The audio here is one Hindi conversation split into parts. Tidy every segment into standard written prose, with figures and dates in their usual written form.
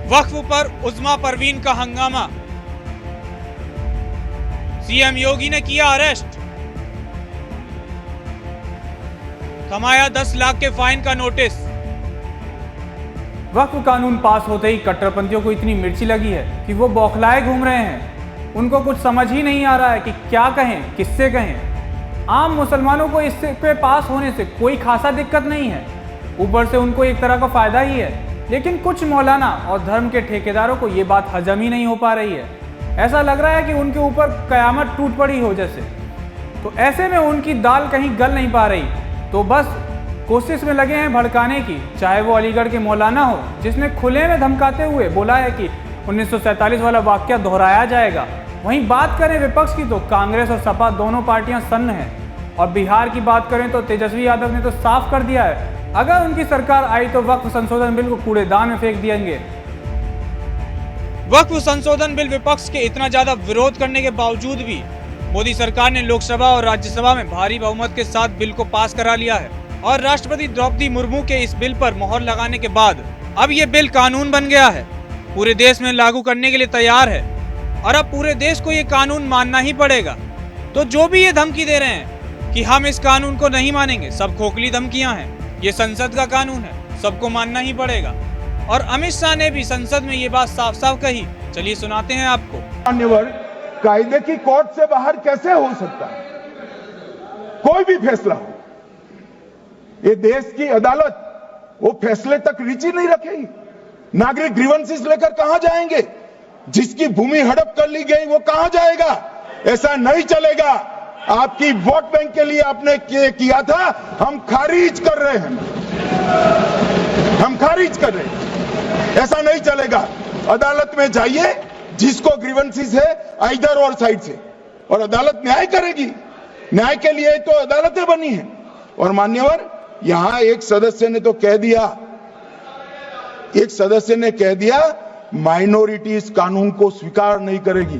वक्फ पर उज़्मा परवीन का हंगामा, सीएम योगी ने किया अरेस्ट, थमाया 10 लाख के फाइन का नोटिस। वक्फ कानून पास होते ही कट्टरपंथियों को इतनी मिर्ची लगी है कि वो बौखलाए घूम रहे हैं। उनको कुछ समझ ही नहीं आ रहा है कि क्या कहें, किससे कहें। आम मुसलमानों को इसके पास होने से कोई खासा दिक्कत नहीं है, ऊपर से उनको एक तरह का फायदा ही है। लेकिन कुछ मौलाना और धर्म के ठेकेदारों को ये बात हजम ही नहीं हो पा रही है। ऐसा लग रहा है कि उनके ऊपर कयामत टूट पड़ी हो जैसे। तो ऐसे में उनकी दाल कहीं गल नहीं पा रही, तो बस कोशिश में लगे हैं भड़काने की। चाहे वो अलीगढ़ के मौलाना हो जिसने खुले में धमकाते हुए बोला है कि 1947 वाला वाकया दोहराया जाएगा। वहीं बात करें विपक्ष की तो कांग्रेस और सपा दोनों पार्टियां सन्न हैं। और बिहार की बात करें तो तेजस्वी यादव ने तो साफ कर दिया है, अगर उनकी सरकार आई तो वक्फ संशोधन बिल को कूड़ेदान में फेंक देंगे। वक्फ संशोधन बिल विपक्ष के इतना ज्यादा विरोध करने के बावजूद भी मोदी सरकार ने लोकसभा और राज्यसभा में भारी बहुमत के साथ बिल को पास करा लिया है। और राष्ट्रपति द्रौपदी मुर्मू के इस बिल पर मोहर लगाने के बाद अब ये बिल कानून बन गया है, पूरे देश में लागू करने के लिए तैयार है। और अब पूरे देश को ये कानून मानना ही पड़ेगा। तो जो भी ये धमकी दे रहे हैं कि हम इस कानून को नहीं मानेंगे, सब खोखली धमकियां हैं। ये संसद का कानून है, सबको मानना ही पड़ेगा। और अमित शाह ने भी संसद में ये बात साफ साफ कही। चलिए सुनाते हैं आपको। मान्यवर, कायदे की कोर्ट से बाहर कैसे हो सकता है? कोई भी फैसला हो, ये देश की अदालत वो फैसले तक रुचि नहीं रखेगी। नागरिक ग्रीवेंसेस लेकर कहां जाएंगे? जिसकी भूमि हड़प कर ली गई वो कहां जाएगा? ऐसा नहीं चलेगा। आपकी वोट बैंक के लिए आपने किया था, हम खारिज कर रहे हैं, हम खारिज कर रहे हैं। ऐसा नहीं चलेगा। अदालत में जाइए, जिसको ग्रीवेंसेस है इधर और साइड से, और अदालत न्याय करेगी। न्याय के लिए तो अदालतें बनी हैं। और मान्यवर, यहां एक सदस्य ने तो कह दिया, एक सदस्य ने कह दिया माइनॉरिटी इस कानून को स्वीकार नहीं करेगी।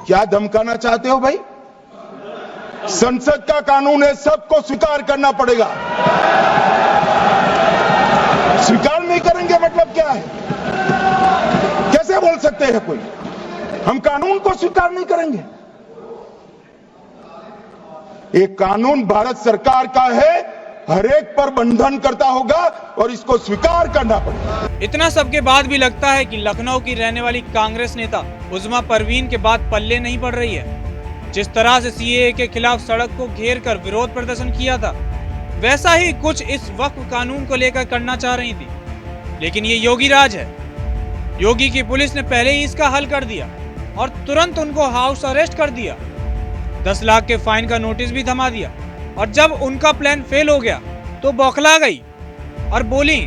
क्या धमकाना चाहते हो भाई? संसद का कानून है, सबको स्वीकार करना पड़ेगा। स्वीकार नहीं करेंगे मतलब क्या है? कैसे बोल सकते हैं कोई हम कानून को स्वीकार नहीं करेंगे? एक कानून भारत सरकार का है, हर एक पर बंधन करता होगा और इसको स्वीकार करना पड़ेगा। इतना सबके बाद भी लगता है कि लखनऊ की रहने वाली कांग्रेस नेता उज़्मा परवीन के बाद पल्ले नहीं पड़ रही है। जिस तरह से सीएए के खिलाफ सड़क को घेर कर विरोध प्रदर्शन किया था, वैसा ही कुछ इस वक्फ कानून को लेकर करना चाह रही थी। लेकिन ये योगी राज है। योगी की पुलिस ने पहले ही इसका हल कर दिया और तुरंत उनको हाउस अरेस्ट कर दिया। 10 लाख के फाइन का नोटिस भी थमा दिया। और जब उनका प्लान फेल हो गया तो बौखला गई और बोली,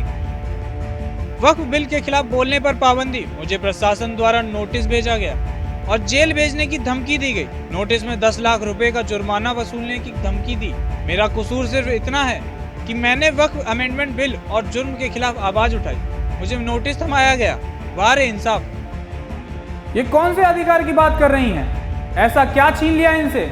वक्फ बिल के खिलाफ बोलने पर पाबंदी, मुझे प्रशासन द्वारा नोटिस भेजा गया और जेल भेजने की धमकी दी गई। नोटिस में 10 लाख रुपए का जुर्माना वसूलने की धमकी दी। मेरा कसूर सिर्फ इतना है कि मैंने वक्फ अमेंडमेंट बिल और जुर्म के खिलाफ आवाज उठाई, मुझे नोटिस थमाया गया। वाह रे इंसाफ। ये कौन से अधिकार की बात कर रही हैं? ऐसा क्या छीन लिया इनसे?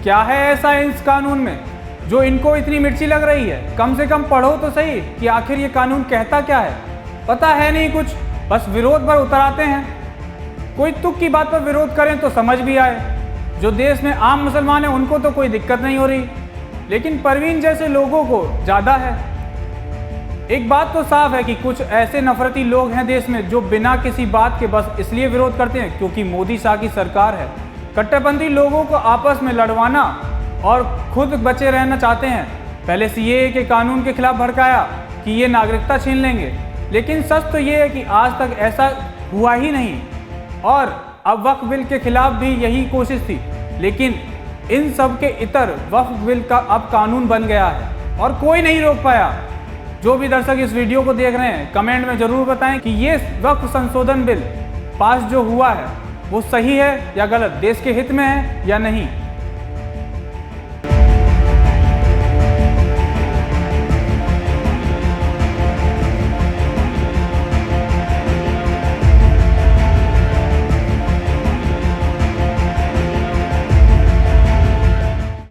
क्या है ऐसा इस कानून में जो इनको इतनी मिर्ची लग रही है? कम से कम पढ़ो तो सही कि आखिर ये कानून कहता क्या है। पता है नहीं कुछ, बस विरोध पर उतर आते हैं। कोई तुक की बात पर विरोध करें तो समझ भी आए। जो देश में आम मुसलमान हैं उनको तो कोई दिक्कत नहीं हो रही, लेकिन परवीन जैसे लोगों को ज़्यादा है। एक बात तो साफ है कि कुछ ऐसे नफरती लोग हैं देश में जो बिना किसी बात के बस इसलिए विरोध करते हैं क्योंकि मोदी शाह की सरकार है। कट्टरपंथी लोगों को आपस में लड़वाना और खुद बचे रहना चाहते हैं। पहले सीएए के कानून के खिलाफ भड़काया कि ये नागरिकता छीन लेंगे, लेकिन सच तो ये है कि आज तक ऐसा हुआ ही नहीं। और अब वक्फ बिल के खिलाफ भी यही कोशिश थी, लेकिन इन सब के इतर वक्फ बिल का अब कानून बन गया है और कोई नहीं रोक पाया। जो भी दर्शक इस वीडियो को देख रहे हैं, कमेंट में जरूर बताएं कि ये वक्फ संशोधन बिल पास जो हुआ है वो सही है या गलत, देश के हित में है या नहीं।